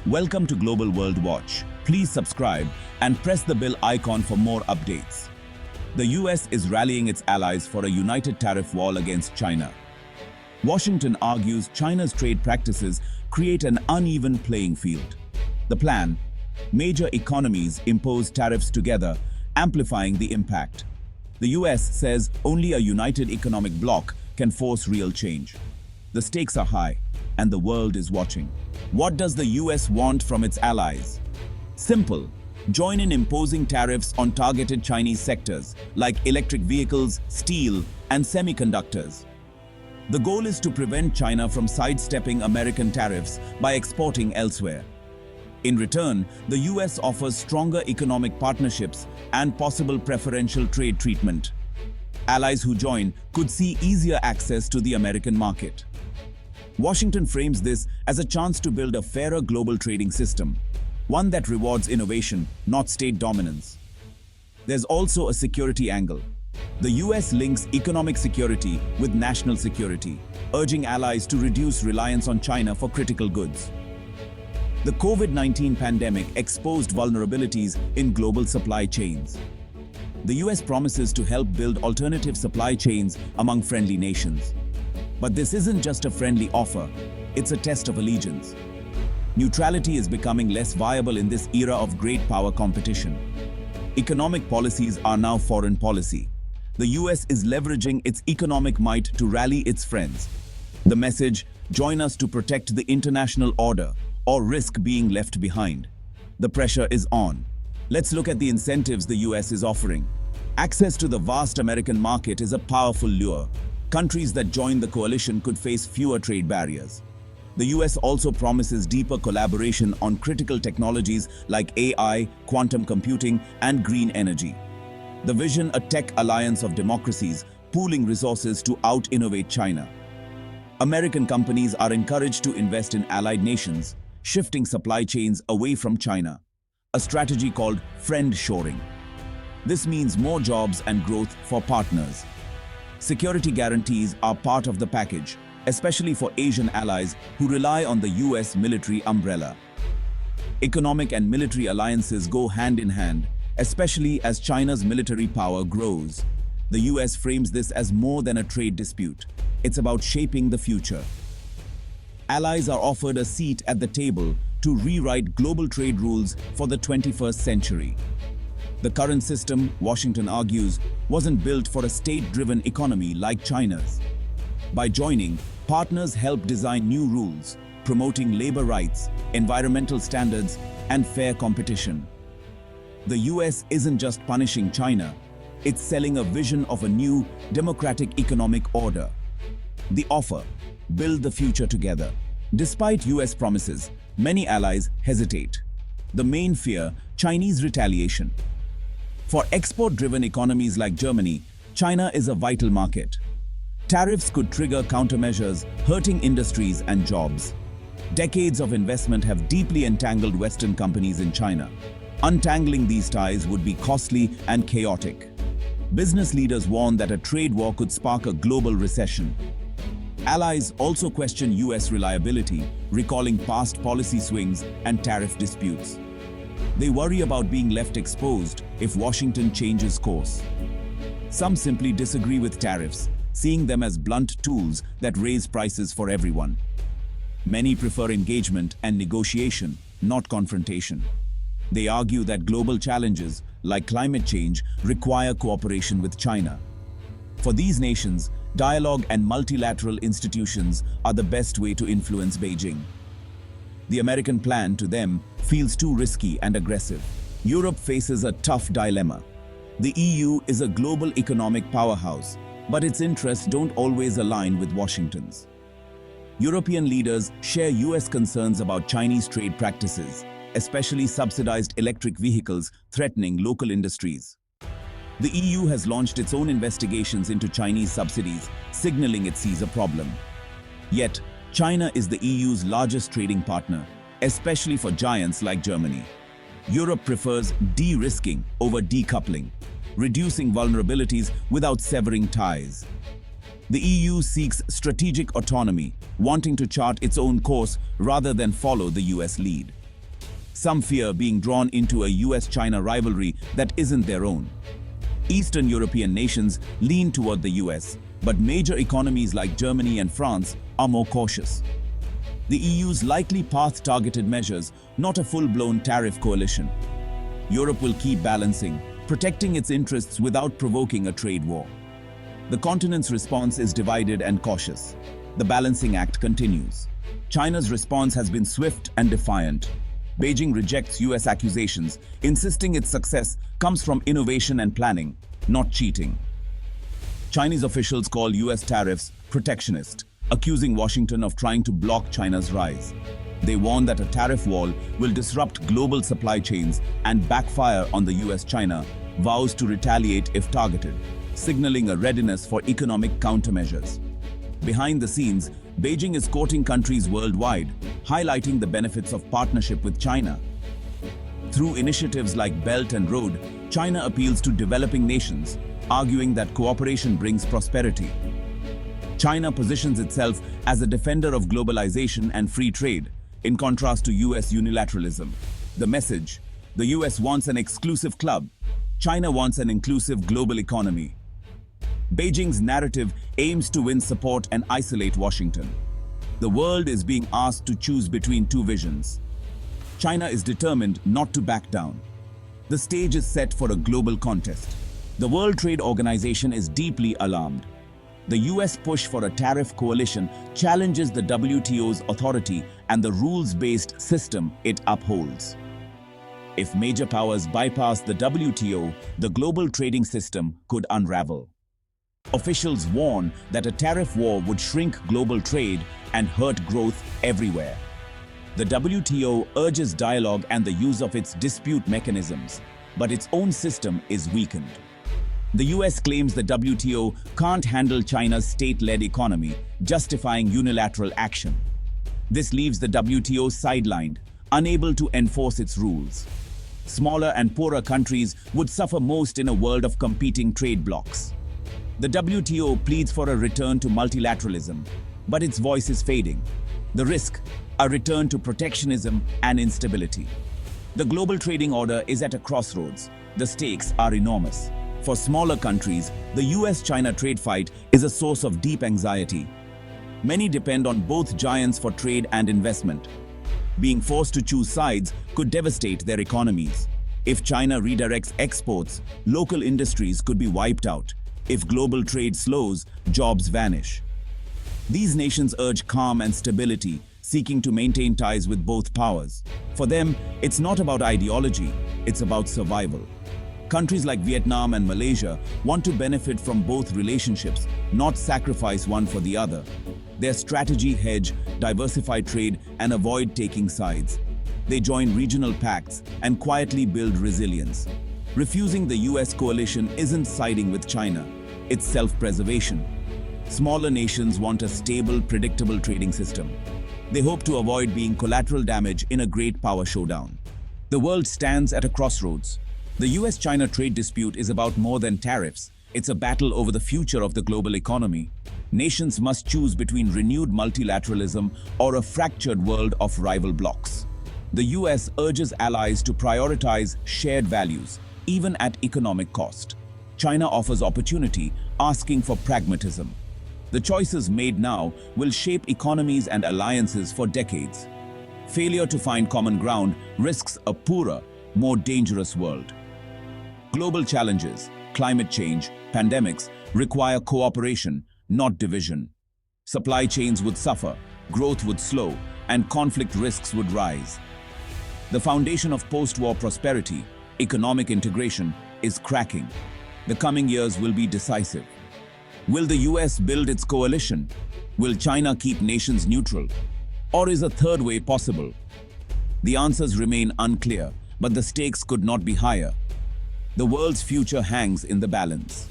Welcome to Global World Watch. Please subscribe and press the bell icon for more updates. The US is rallying its allies for a united tariff wall against China. Washington argues China's trade practices create an uneven playing field. The plan: major economies impose tariffs together, amplifying the impact. The US says only a united economic bloc can force real change. The stakes are high, and the world is watching. What does the US want from its allies? Simple: join in imposing tariffs on targeted Chinese sectors like electric vehicles, steel, and semiconductors. The goal is to prevent China from sidestepping American tariffs by exporting elsewhere. In return, the US offers stronger economic partnerships and possible preferential trade treatment. Allies who join could see easier access to the American market. Washington frames this as a chance to build a fairer global trading system, one that rewards innovation, not state dominance. There's also a security angle. The US links economic security with national security, urging allies to reduce reliance on China for critical goods. The COVID-19 pandemic exposed vulnerabilities in global supply chains. The US promises to help build alternative supply chains among friendly nations. But this isn't just a friendly offer, it's a test of allegiance. Neutrality is becoming less viable in this era of great power competition. Economic policies are now foreign policy. The US is leveraging its economic might to rally its friends. The message: join us to protect the international order, or risk being left behind. The pressure is on. Let's look at the incentives the US is offering. Access to the vast American market is a powerful lure. Countries that join the coalition could face fewer trade barriers. The US also promises deeper collaboration on critical technologies like AI, quantum computing, and green energy. The vision: a tech alliance of democracies, pooling resources to out-innovate China. American companies are encouraged to invest in allied nations, shifting supply chains away from China, a strategy called friend-shoring. This means more jobs and growth for partners. Security guarantees are part of the package, especially for Asian allies who rely on the US military umbrella. Economic and military alliances go hand in hand, especially as China's military power grows. The US frames this as more than a trade dispute. It's about shaping the future. Allies are offered a seat at the table to rewrite global trade rules for the 21st century. The current system, Washington argues, wasn't built for a state-driven economy like China's. By joining, partners help design new rules, promoting labor rights, environmental standards, and fair competition. The US isn't just punishing China, it's selling a vision of a new, democratic economic order. The offer: build the future together. Despite US promises, many allies hesitate. The main fear: Chinese retaliation. For export-driven economies like Germany, China is a vital market. Tariffs could trigger countermeasures, hurting industries and jobs. Decades of investment have deeply entangled Western companies in China. Untangling these ties would be costly and chaotic. Business leaders warn that a trade war could spark a global recession. Allies also question US reliability, recalling past policy swings and tariff disputes. They worry about being left exposed if Washington changes course. Some simply disagree with tariffs, seeing them as blunt tools that raise prices for everyone. Many prefer engagement and negotiation, not confrontation. They argue that global challenges, like climate change, require cooperation with China. For these nations, dialogue and multilateral institutions are the best way to influence Beijing. The American plan, to them, feels too risky and aggressive. Europe faces a tough dilemma. The EU is a global economic powerhouse, but its interests don't always align with Washington's. European leaders share US concerns about Chinese trade practices, especially subsidized electric vehicles threatening local industries. The EU has launched its own investigations into Chinese subsidies, signaling it sees a problem. Yet, China is the EU's largest trading partner, especially for giants like Germany. Europe prefers de-risking over decoupling, reducing vulnerabilities without severing ties. The EU seeks strategic autonomy, wanting to chart its own course rather than follow the US lead. some fear being drawn into a US-China rivalry that isn't their own. Eastern European nations lean toward the US, but major economies like Germany and France are more cautious. The EU's likely path targeted measures, not a full-blown tariff coalition. Europe will keep balancing, protecting its interests without provoking a trade war. The continent's response is divided and cautious. The balancing act continues. China's response has been swift and defiant. Beijing rejects US accusations, insisting its success comes from innovation and planning, not cheating. Chinese officials call US tariffs protectionist, accusing Washington of trying to block China's rise. They warn that a tariff wall will disrupt global supply chains and backfire on the US-China, vows to retaliate if targeted, signaling a readiness for economic countermeasures. Behind the scenes, Beijing is courting countries worldwide, highlighting the benefits of partnership with China. Through initiatives like Belt and Road, China appeals to developing nations, arguing that cooperation brings prosperity. China positions itself as a defender of globalization and free trade, in contrast to US unilateralism. The message: the US wants an exclusive club, China wants an inclusive global economy. Beijing's narrative aims to win support and isolate Washington. The world is being asked to choose between two visions. China is determined not to back down. The stage is set for a global contest. The World Trade Organization is deeply alarmed. The US push for a tariff coalition challenges the WTO's authority and the rules-based system it upholds. If major powers bypass the WTO, the global trading system could unravel. Officials warn that a tariff war would shrink global trade and hurt growth everywhere. The WTO urges dialogue and the use of its dispute mechanisms, but its own system is weakened. The US claims the WTO can't handle China's state-led economy, justifying unilateral action. This leaves the WTO sidelined, unable to enforce its rules. Smaller and poorer countries would suffer most in a world of competing trade blocs. The WTO pleads for a return to multilateralism, but its voice is fading. The risk: a return to protectionism and instability. The global trading order is at a crossroads. The stakes are enormous. For smaller countries, the US-China trade fight is a source of deep anxiety. Many depend on both giants for trade and investment. Being forced to choose sides could devastate their economies. If China redirects exports, local industries could be wiped out. If global trade slows, jobs vanish. These nations urge calm and stability, seeking to maintain ties with both powers. For them, it's not about ideology, it's about survival. Countries like Vietnam and Malaysia want to benefit from both relationships, not sacrifice one for the other. Their strategy: hedge, diversify trade, and avoid taking sides. They join regional pacts and quietly build resilience. Refusing the US coalition isn't siding with China, it's self-preservation. Smaller nations want a stable, predictable trading system. They hope to avoid being collateral damage in a great power showdown. The world stands at a crossroads. The US-China trade dispute is about more than tariffs. It's a battle over the future of the global economy. Nations must choose between renewed multilateralism or a fractured world of rival blocs. The US urges allies to prioritize shared values, even at economic cost. China offers opportunity, asking for pragmatism. The choices made now will shape economies and alliances for decades. Failure to find common ground risks a poorer, more dangerous world. Global challenges, climate change, pandemics, require cooperation, not division. Supply chains would suffer, growth would slow, and conflict risks would rise. The foundation of post-war prosperity, economic integration, is cracking. The coming years will be decisive. Will the US build its coalition? Will China keep nations neutral? Or is a third way possible? The answers remain unclear, but the stakes could not be higher. The world's future hangs in the balance.